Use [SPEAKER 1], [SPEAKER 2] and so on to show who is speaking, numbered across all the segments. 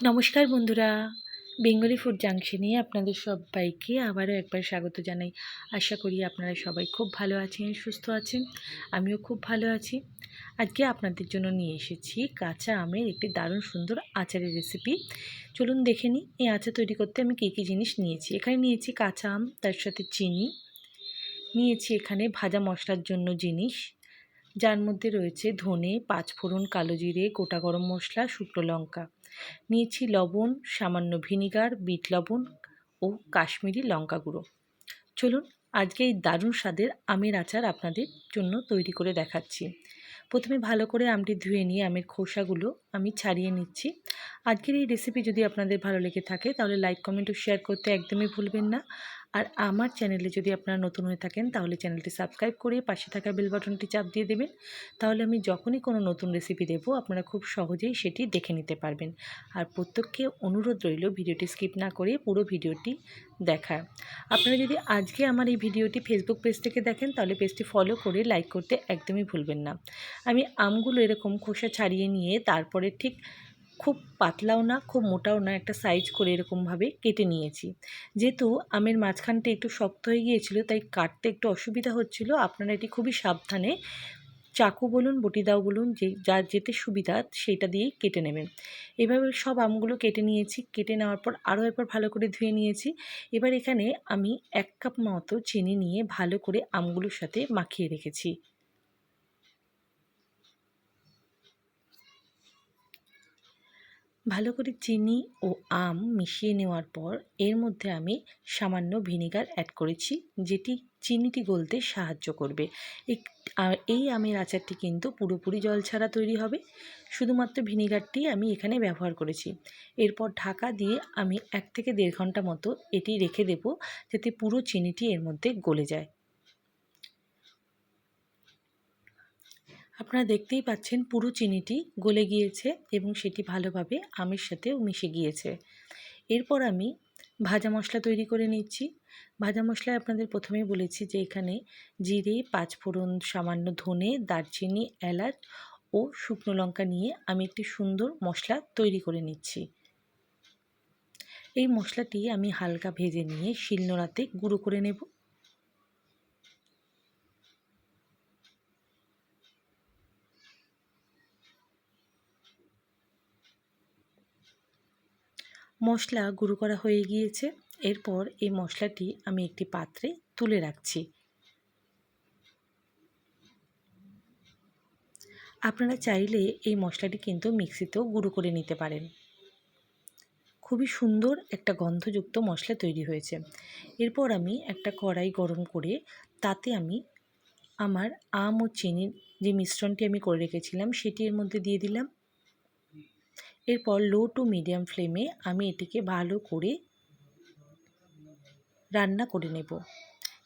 [SPEAKER 1] নমস্কার বন্ধুরা, Bengali food জাংশনে আপনাদের সবাইকে আবারও একবার স্বাগত জানাই। আশা করি আপনারা সবাই খুব ভালো আছেন, সুস্থ আছেন। আমিও খুব ভালো আছি। আজকে আপনাদের জন্য নিয়ে এসেছি কাঁচা আমের একটি দারুণ সুন্দর আচারের রেসিপি। চলুন দেখে নিই এই আচার তৈরি করতে আমি কী কী জিনিস নিয়েছি। এখানে নিয়েছি কাঁচা আম, তার সাথে চিনি নিয়েছি, এখানে ভাজা মশলার জন্য জিনিস, যার মধ্যে রয়েছে ধনে, পাঁচফোড়ন, কালো জিরে, গোটা গরম মশলা, শুকনো লঙ্কা। নিয়েছি লবণ, সামান্য ভিনিগার, বিট লবণ ও কাশ্মীরি লঙ্কা গুঁড়ো। চলুন আজকে এই দারুণ স্বাদের আমের আচার আপনাদের জন্য তৈরি করে দেখাচ্ছি। প্রথমে ভালো করে আমটি ধুয়ে নিয়ে আমের খোসাগুলো আমি ছাড়িয়ে নিচ্ছি। আজকের এই রেসিপি যদি আপনাদের ভালো লেগে থাকে তাহলে লাইক, কমেন্ট ও শেয়ার করতে একদমই ভুলবেন না। আর আমার চ্যানেলে যদি আপনারা নতুন হয়ে থাকেন তাহলে চ্যানেলটি সাবস্ক্রাইব করে পাশে থাকা বেল বাটনটি চাপ দিয়ে দেবেন। তাহলে আমি যখনই কোনো নতুন রেসিপি দেবো আপনারা খুব সহজেই সেটি দেখে নিতে পারবেন। আর প্রত্যেককে অনুরোধ রইল ভিডিওটি স্কিপ না করে পুরো ভিডিওটি দেখার। আপনারা যদি আজকে আমার এই ভিডিওটি ফেসবুক পেজ থেকে দেখেন তাহলে পেজটি ফলো করে লাইক করতে একদমই ভুলবেন না। আমি আমগুলো এরকম খোসা ছাড়িয়ে নিয়ে তারপরে ঠিক খুব পাতলাও না খুব মোটাও না, একটা সাইজ করে এরকমভাবে কেটে নিয়েছি। যেহেতু আমের মাঝখানটা একটু শক্ত হয়ে গিয়েছিল তাই কাটতে একটু অসুবিধা হচ্ছিল। আপনারা এটি খুবই সাবধানে চাকু বলুন, বটি দাও বলুন, যার যেতে সুবিধা সেইটা দিয়েই কেটে নেবেন। এভাবে সব আমগুলো কেটে নিয়েছি। কেটে নেওয়ার পর আরও একবার ভালো করে ধুয়ে নিয়েছি। এবার এখানে আমি 1 কাপ মতো চিনি নিয়ে ভালো করে আমগুলোর সাথে মাখিয়ে রেখেছি। ভালো করে চিনি ও আম মিশিয়ে নেওয়ার পর এর মধ্যে আমি সামান্য ভিনেগার অ্যাড করেছি, যেটি চিনিটি গলতে সাহায্য করবে। এই আমের আচারটি কিন্তু পুরোপুরি জল ছাড়া তৈরি হবে, শুধুমাত্র ভিনেগারটি আমি এখানে ব্যবহার করেছি। এরপর ঢাকা দিয়ে আমি 1 থেকে 1.5 ঘন্টা মতো এটি রেখে দেব, যাতে পুরো চিনিটি এর মধ্যে গলে যায়। আপনারা দেখতেই পাচ্ছেন পুরো চিনিটি গলে গিয়েছে এবং সেটি ভালোভাবে আমের সাথেও মিশে গিয়েছে। এরপর আমি ভাজা মশলা তৈরি করে নিচ্ছি। ভাজা মশলায় আপনাদের প্রথমেই বলেছি যে এখানে জিরে, পাঁচফোড়ন, সামান্য ধনে, দারচিনি, এলাচ ও শুকনো লঙ্কা নিয়ে আমি একটি সুন্দর মশলা তৈরি করে নিচ্ছি। এই মশলাটি আমি হালকা ভেজে নিয়ে শিলনোড়াতে গুঁড়ো করে নেব। মশলা গুঁড়ো করা হয়ে গিয়েছে। এরপর এই মশলাটি আমি একটি পাত্রে তুলে রাখছি। আপনারা চাইলে এই মশলাটি কিন্তু মিক্সিতেও গুঁড়ো করে নিতে পারেন। খুবই সুন্দর একটা গন্ধযুক্ত মশলা তৈরি হয়েছে। এরপর আমি একটা কড়াই গরম করে তাতে আমি আমার আম ও চিনির যে মিশ্রণটি আমি করে রেখেছিলাম সেটি এর মধ্যে দিয়ে দিলাম। এরপর লো টু মিডিয়াম ফ্লেমে আমি এটিকে ভালো করে রান্না করে নেব।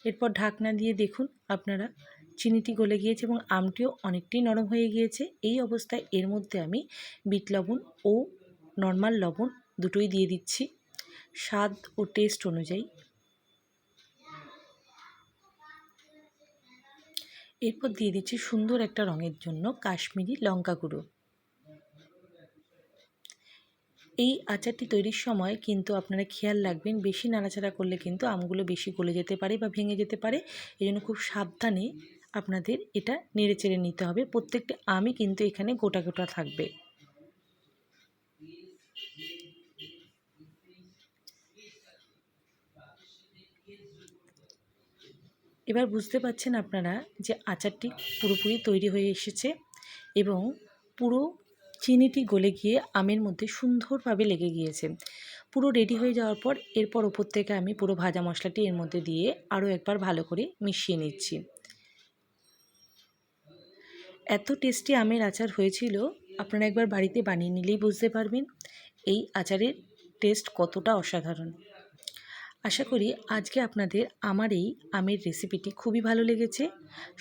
[SPEAKER 1] এরপর ঢাকনা দিয়ে দেখুন আপনারা চিনিটি গলে গিয়েছে এবং আমটিও অনেকটাই নরম হয়ে গিয়েছে। এই অবস্থায় এর মধ্যে আমি বিট লবণ ও নর্মাল লবণ দুটোই দিয়ে দিচ্ছি স্বাদ ও টেস্ট অনুযায়ী। এরপর দিয়ে দিচ্ছি সুন্দর একটা রঙের জন্য কাশ্মীরি লঙ্কা গুঁড়ো। এই আচারটি তৈরির সময় কিন্তু আপনারা খেয়াল রাখবেন বেশি নাড়াচাড়া করলে কিন্তু আমগুলো বেশি গলে যেতে পারে বা ভেঙে যেতে পারে। এই জন্য খুব সাবধানে আপনাদের এটা নেড়েচেড়ে নিতে হবে। প্রত্যেকটা আমই কিন্তু এখানে গোটা গোটা থাকবে। এবার বুঝতে পারছেন আপনারা যে আচারটি পুরোপুরি তৈরি হয়ে এসেছে এবং পুরো চিনিটি গলে গিয়ে আমের মধ্যে সুন্দরভাবে লেগে গিয়েছে। পুরো রেডি হয়ে যাওয়ার পর এরপর ওপর থেকে আমি পুরো ভাজা মশলাটি এর মধ্যে দিয়ে আরও একবার ভালো করে মিশিয়ে নিচ্ছি। এত টেস্টি আমের আচার হয়েছিল, আপনারা একবার বাড়িতে বানিয়ে নিলেই বুঝতে পারবেন এই আচারের টেস্ট কতটা অসাধারণ। আশা করি আজকে আপনাদের আমার এই আমের রেসিপিটি খুবই ভালো লেগেছে।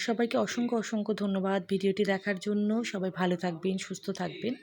[SPEAKER 1] সবাইকে অসংখ্য অসংখ্য ধন্যবাদ ভিডিওটি দেখার জন্য। সবাই ভালো থাকবেন, সুস্থ থাকবেন।